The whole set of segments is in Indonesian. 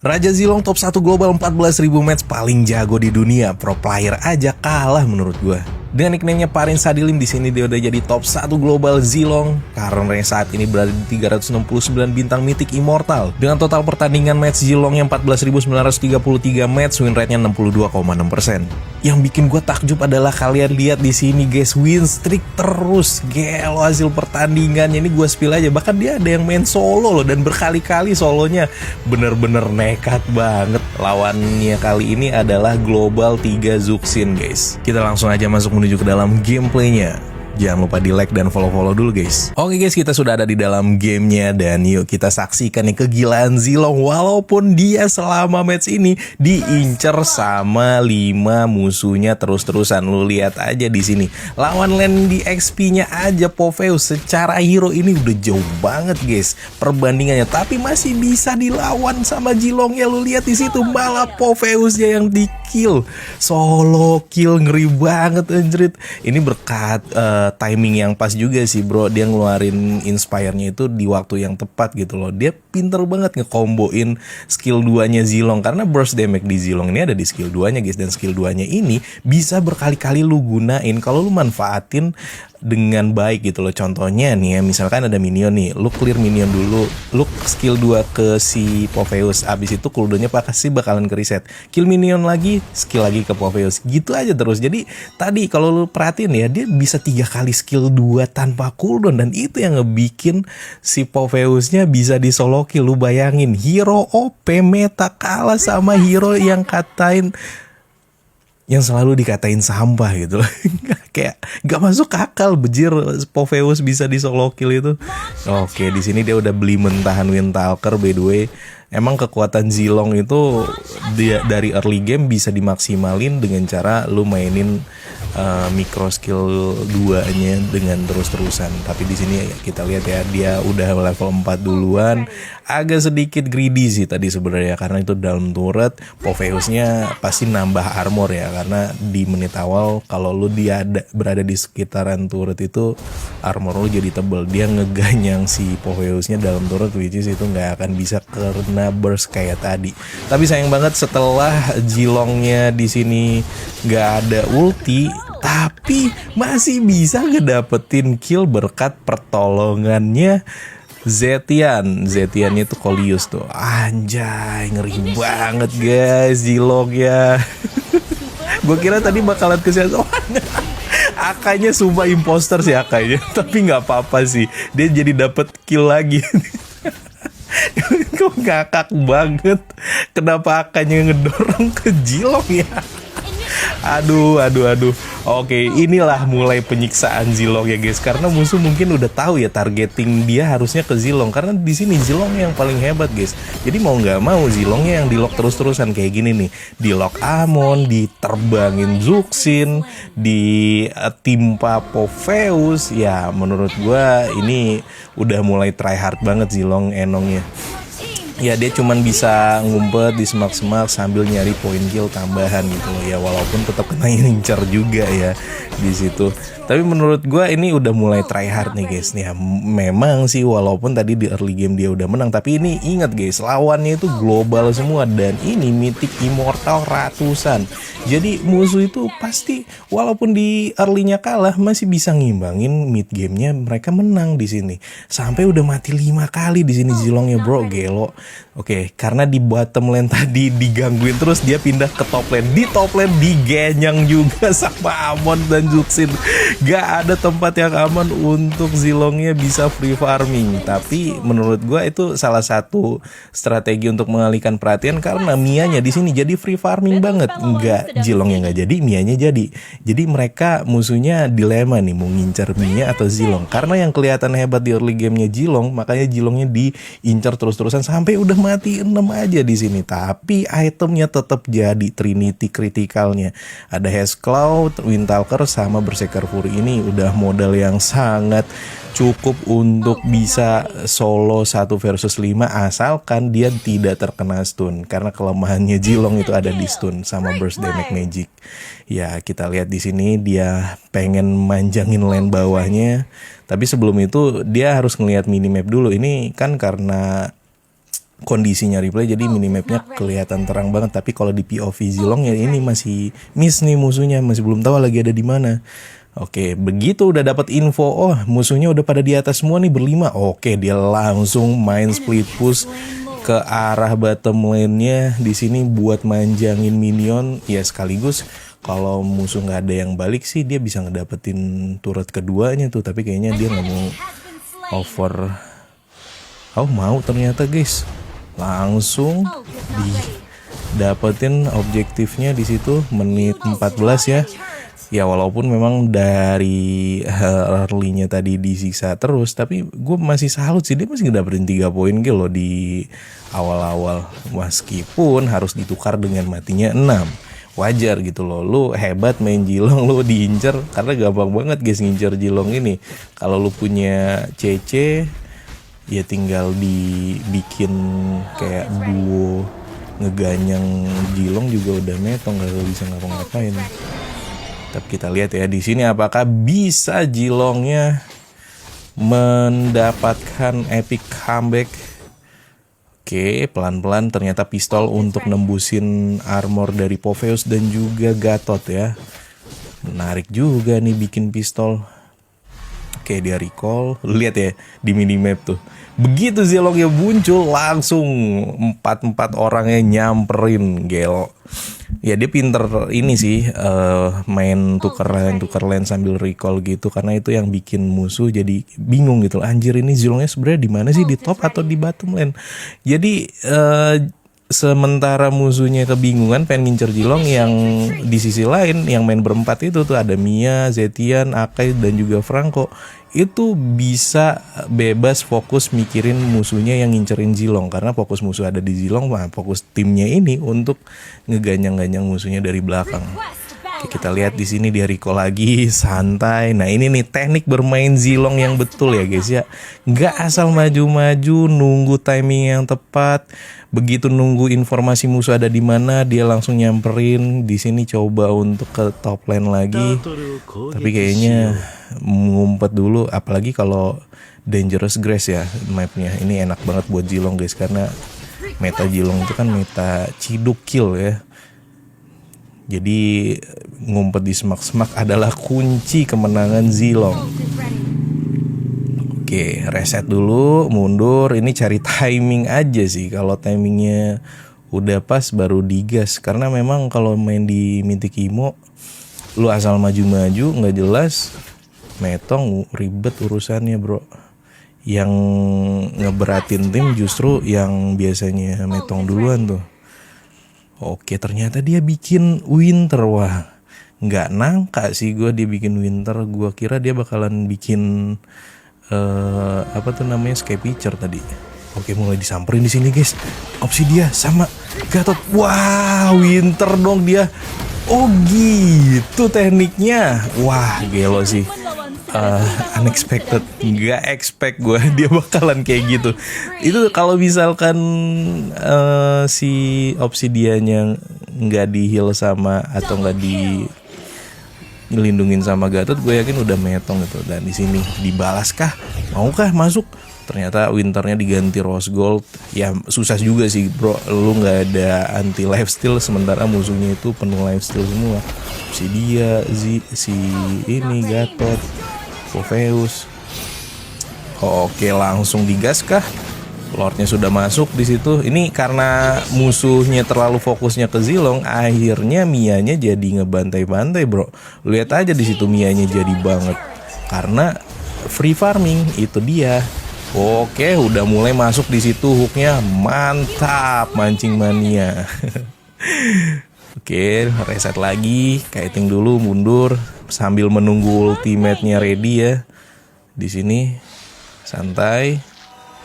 Raja Zilong top 1 global 14.000 match paling jago di dunia. Pro player aja kalah menurut gua. Dengan nickname-nya Parin Sadilim, di sini dia udah jadi top 1 global Zilong karena saat ini berada di 369 bintang Mythic Immortal. Dengan total pertandingan match Zilong yang 14.933 match, win rate-nya 62,6%. Yang bikin gue takjub adalah kalian lihat di sini guys, win streak terus. Gelo hasil pertandingannya ini gue spill aja. Bahkan dia ada yang main solo loh, dan berkali-kali solonya bener-bener nekat banget. Lawannya kali ini adalah Global 3 Zuxin guys. Kita langsung aja masuk menuju ke dalam gameplaynya. Jangan lupa di like dan follow dulu guys. Oke guys, kita sudah ada di dalam gamenya dan yuk kita saksikan nih kegilaan Zilong. Walaupun dia selama match ini diincer sama 5 musuhnya terus-terusan. Lu lihat aja di sini. Lawan lane di XP-nya aja Popheus secara hero ini udah jauh banget guys perbandingannya, tapi masih bisa dilawan sama Zilong ya. Lu lihat di situ malah Popheusnya yang di kill, solo kill, ngeri banget anjrit. Ini berkat timing yang pas juga sih bro. Dia ngeluarin inspire-nya itu di waktu yang tepat gitu loh. Dia pinter banget ngekomboin skill 2-nya Zilong, karena burst damage di Zilong ini ada di skill 2-nya guys. Dan skill 2-nya ini bisa berkali-kali lu gunain kalau lu manfaatin dengan baik gitu loh. Contohnya nih ya, misalkan ada minion nih, lu clear minion dulu, lu skill 2 ke si Popheus, abis itu cooldownnya pasti bakalan ke reset, kill minion lagi, skill lagi ke Popheus, gitu aja terus. Jadi tadi kalau lu perhatiin ya, dia bisa 3 kali skill 2 tanpa cooldown, dan itu yang ngebikin si Popheusnya bisa di solo kill. Lu bayangin, hero OP meta kalah sama hero yang selalu dikatain sampah gitu loh. Kayak gak masuk akal bejir Popheus bisa di solo kill itu. Oke, di sini dia udah beli mentahan Windtalker by the way. Emang kekuatan Zilong itu dia dari early game bisa dimaksimalin dengan cara lu mainin micro skill 2-nya dengan terus-terusan. Tapi di sini kita lihat ya, dia udah level 4 duluan. Agak sedikit greedy sih tadi sebenarnya, karena itu dalam turret Popheusnya pasti nambah armor ya, karena di menit awal kalau lu berada di sekitaran turret itu armor lu jadi tebel. Dia ngeganyang si Popheusnya dalam turret, which is itu nggak akan bisa karena burst kayak tadi. Tapi sayang banget setelah Zilongnya di sini nggak ada ulti, tapi masih bisa ngedapetin kill berkat pertolongannya Zetian itu Kolius tuh. Anjay, ngeri banget guys Zilong ya. Gue kira tadi bakalan kesehatan. Akanya sumpah imposter sih Akanya, tapi nggak apa-apa sih, dia jadi dapet kill lagi. Kok ngakak banget. Kenapa Akanya ngedorong ke Zilong ya? Aduh. Oke, inilah mulai penyiksaan Zilong ya guys. Karena musuh mungkin udah tahu ya targeting dia harusnya ke Zilong, karena di sini Zilong yang paling hebat guys. Jadi mau nggak mau Zilongnya yang di lock terus-terusan kayak gini nih. Di lock Amon, diterbangin Zuxin, ditimpa Popheus. Ya menurut gua ini udah mulai try hard banget Zilong enongnya. Ya dia cuman bisa ngumpet di semak-semak sambil nyari poin kill tambahan gitu loh ya, walaupun tetap kena incer juga ya di situ. Tapi menurut gue ini udah mulai try hard nih guys nih. Ya, memang sih walaupun tadi di early game dia udah menang, tapi ini ingat guys, lawannya itu global semua dan ini Mythic Immortal ratusan. Jadi musuh itu pasti walaupun di early-nya kalah masih bisa ngimbangin mid game-nya, mereka menang di sini. Sampai udah mati 5 kali di sini Zilongnya bro, gelo. Oke, karena di bottom lane tadi digangguin terus, dia pindah ke top lane. Di top lane digenyang juga sama Amon dan Zuxin. Gak ada tempat yang aman untuk Zilongnya bisa free farming. Tapi menurut gue itu salah satu strategi untuk mengalihkan perhatian, karena Mianya di sini jadi free farming banget. Enggak, Zilongnya nggak jadi, Mianya jadi. Jadi mereka musuhnya dilema nih, mau ngincar Mia atau Zilong. Karena yang kelihatan hebat di early game-nya Zilong, makanya Zilongnya diincar terus-terusan sampai udah mati 6 aja di sini. Tapi itemnya tetap jadi Trinity kritikalnya. Ada Hexclaw, Windtalker sama Berserker Fury. Ini udah modal yang sangat cukup untuk bisa solo 1 versus 5 asalkan dia tidak terkena stun, karena kelemahannya Zilong itu ada di stun sama burst damage magic. Ya kita lihat di sini dia pengen manjangin lane bawahnya, tapi sebelum itu dia harus ngelihat minimap dulu. Ini kan karena kondisinya replay, jadi minimapnya kelihatan terang banget. Tapi kalau di POV Zilong ya ini masih miss nih musuhnya, masih belum tahu lagi ada di mana. Oke, begitu udah dapat info, oh musuhnya udah pada di atas semua nih berlima. Oke, dia langsung main split push ke arah bottom lane-nya di sini buat manjangin minion. Ya sekaligus kalau musuh nggak ada yang balik sih dia bisa ngedapetin turret keduanya tuh. Tapi kayaknya dia nggak mau over. Oh mau ternyata guys, langsung didapetin objektifnya di situ menit 14 ya. Ya walaupun memang dari early-nya tadi disiksa terus, tapi gue masih salut sih, dia masih ngedapetin 3 poin gitu loh di awal-awal. Meskipun harus ditukar dengan matinya 6. Wajar gitu loh, lu hebat main Jilong, lu diincer, karena gampang banget guys ngincer Jilong ini. Kalau lu punya CC, ya tinggal dibikin kayak duo ngeganyang Jilong juga udah metong, gak bisa ngapa-ngapain. Tapi kita lihat ya di sini apakah bisa Jilongnya mendapatkan epic comeback. Oke, pelan-pelan ternyata pistol untuk nembusin armor dari Popheus dan juga Gatot ya. Menarik juga nih bikin pistol. Oke, dia recall. Lihat ya di minimap tuh. Begitu Zilongnya muncul langsung 4 orangnya nyamperin gelo. Ya dia pinter ini sih main tuker lane sambil recall gitu, karena itu yang bikin musuh jadi bingung gitu. Anjir ini Zilongnya sebenarnya di mana sih, di top atau di bottom lane? Jadi sementara musuhnya kebingungan pengen ngincer Jilong, yang di sisi lain yang main berempat itu tuh ada Mia, Zetian, Akai dan juga Franco. Itu bisa bebas fokus mikirin musuhnya yang ngincerin Jilong, karena fokus musuh ada di Jilong, mah fokus timnya ini untuk ngeganyang-ganyang musuhnya dari belakang. Oke, kita lihat di sini dia recall lagi santai. Nah ini nih teknik bermain Zilong yang betul ya guys ya, nggak asal maju-maju, nunggu timing yang tepat. Begitu nunggu informasi musuh ada di mana, dia langsung nyamperin. Di sini coba untuk ke top lane lagi, tapi kayaknya ngumpet dulu. Apalagi kalau Dangerous Grace ya mapnya, ini enak banget buat Jilong guys, karena meta Jilong itu kan meta ciduk kill ya. Jadi ngumpet di semak-semak adalah kunci kemenangan Zilong. Oke, reset dulu, mundur. Ini cari timing aja sih. Kalau timingnya udah pas baru digas. Karena memang kalau main di Mythic Imo, lu asal maju-maju nggak jelas, metong ribet urusannya bro. Yang ngeberatin tim justru yang biasanya metong duluan tuh. Oke, ternyata dia bikin Winter. Wah, nggak nangka sih gue dia bikin Winter. Gue kira dia bakalan bikin apa tuh namanya, Skypitcher tadi. Oke, mulai disamperin di sini guys. Obsidia sama Gatot. Wah, Winter dong dia. Oh gitu tekniknya. Wah, gelo sih. Unexpected, nggak expect gue dia bakalan kayak gitu. Itu kalau misalkan si Obsidianya nggak di heal sama atau nggak dilindungin sama Gatot, gue yakin udah metong gitu. Dan di sini dibalaskah, maukah masuk? Ternyata Winternya diganti Rose Gold. Ya susah juga sih bro, lu nggak ada anti lifesteal sementara musuhnya itu penuh lifesteal semua. Si dia, si ini Gatot, Popheus. Oke, langsung digas kah? Lordnya sudah masuk di situ. Ini karena musuhnya terlalu fokusnya ke Zilong, akhirnya Mianya jadi ngebantai-bantai bro. Lihat aja di situ Mianya jadi banget karena free farming itu dia. Oke, udah mulai masuk di situ hooknya, mantap, mancing mania. Oke, reset lagi, kiting dulu, mundur sambil menunggu ultimate-nya ready ya. Di sini santai.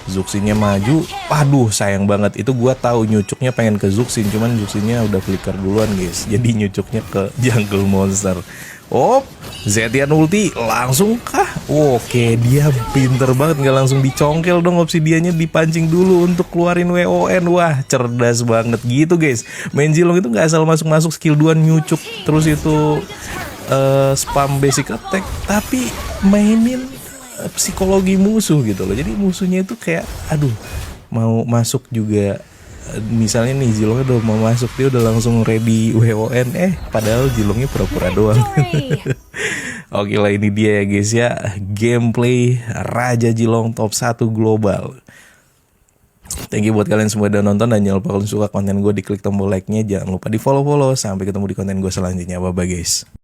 Zuxinnya maju. Waduh, sayang banget. Itu gua tahu nyucuknya pengen ke Zuxin, cuman Zuxinnya udah flicker duluan, guys. Jadi nyucuknya ke jungle monster. Oh, Zetian ulti langsung kah? Oke, dia pinter banget, nggak langsung dicongkel dong, Obsidiannya dipancing dulu untuk keluarin WON. Wah, cerdas banget gitu, guys. Main Zilong itu nggak asal masuk-masuk skill 2 nyucuk terus itu spam basic attack, tapi mainin psikologi musuh gitu loh. Jadi musuhnya itu kayak aduh, mau masuk juga. Misalnya nih Zilongnya udah mau masuk, dia udah langsung ready WON, padahal Zilongnya pura-pura doang. Oke lah, ini dia ya guys ya, gameplay Raja Jilong top 1 global. Thank you buat kalian semua udah nonton, dan jangan lupa kalau suka konten gue diklik tombol like-nya, jangan lupa di follow. Sampai ketemu di konten gue selanjutnya, bye bye guys.